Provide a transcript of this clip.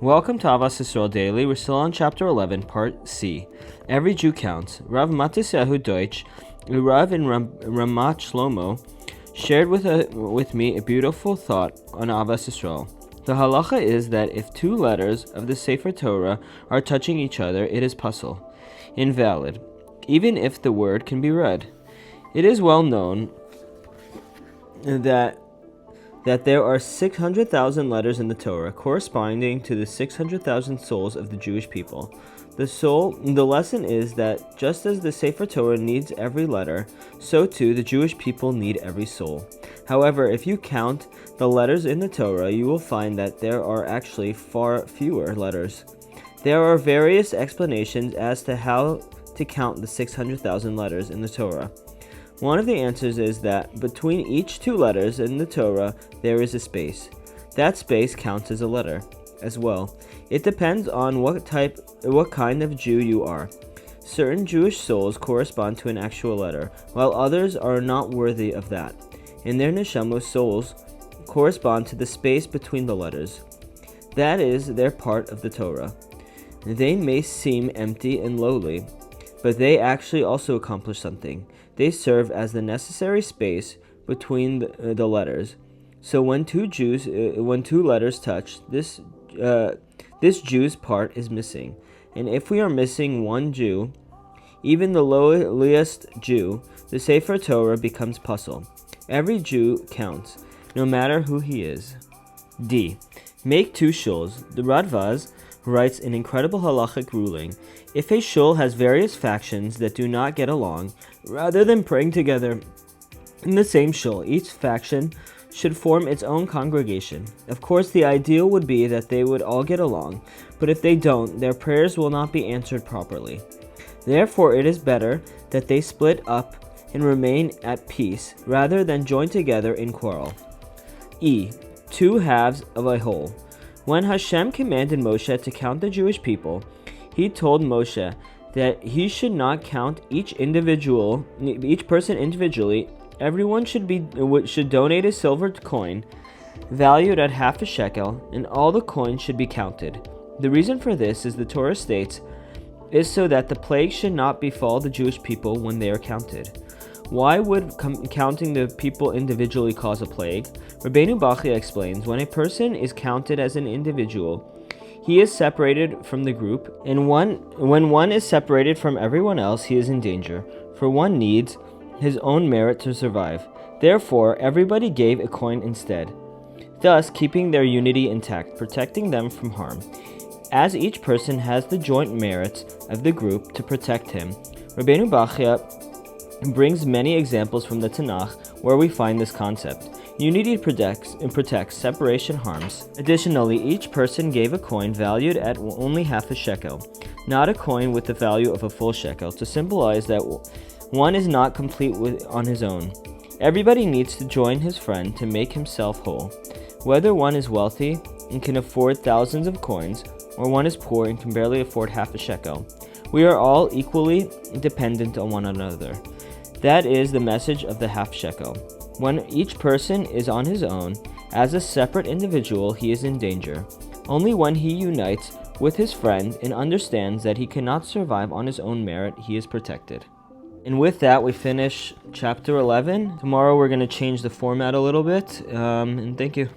Welcome to Ahavas Yisrael Daily. We're still on chapter 11, part C. Every Jew counts. Rav Matisyahu Deutsch, Rav in Ramat Shlomo, shared with me a beautiful thought on Ahavas Yisrael. The halacha is that if two letters of the Sefer Torah are touching each other, it is pasul, invalid, even if the word can be read. It is well known that there are 600,000 letters in the Torah, corresponding to the 600,000 souls of the Jewish people. The lesson is that just as the Sefer Torah needs every letter, so too the Jewish people need every soul. However, if you count the letters in the Torah, you will find that there are actually far fewer letters. There are various explanations as to how to count the 600,000 letters in the Torah. One of the answers is that between each two letters in the Torah, there is a space. That space counts as a letter as well. It depends on what kind of Jew you are. Certain Jewish souls correspond to an actual letter, while others are not worthy of that. And their neshamos souls correspond to the space between the letters. That is, they're part of the Torah. They may seem empty and lowly, but they actually also accomplish something. They serve as the necessary space between the letters. So when two letters touch, this Jew's part is missing. And if we are missing one Jew, even the lowliest Jew, the Sefer Torah becomes pasul. Every Jew counts, no matter who he is. D. Make two shuls. The Radvaz writes an incredible halachic ruling. If a shul has various factions that do not get along, rather than praying together in the same shul, each faction should form its own congregation. Of course, the ideal would be that they would all get along, but if they don't, their prayers will not be answered properly. Therefore, it is better that they split up and remain at peace, rather than join together in quarrel. E. Two halves of a whole. When Hashem commanded Moshe to count the Jewish people, he told Moshe that he should not count each person individually. Everyone should donate a silver coin valued at half a shekel, and all the coins should be counted. The reason for this, as the Torah states, is so that the plague should not befall the Jewish people when they are counted. Why would counting the people individually cause a plague? Rabbeinu Bachya explains, when a person is counted as an individual, he is separated from the group, and when one is separated from everyone else, he is in danger, for one needs his own merit to survive. Therefore, everybody gave a coin instead, thus keeping their unity intact, protecting them from harm. As each person has the joint merits of the group to protect him, Rabbeinu Bachya brings many examples from the Tanakh where we find this concept. Unity protects, separation harms. Additionally, each person gave a coin valued at only half a shekel, not a coin with the value of a full shekel, to symbolize that one is not complete on his own. Everybody needs to join his friend to make himself whole. Whether one is wealthy and can afford thousands of coins, or one is poor and can barely afford half a shekel, we are all equally dependent on one another. That is the message of the half shekel. When each person is on his own, as a separate individual, he is in danger. Only when he unites with his friend and understands that he cannot survive on his own merit, he is protected. And with that, we finish chapter 11. Tomorrow we're going to change the format a little bit, and thank you.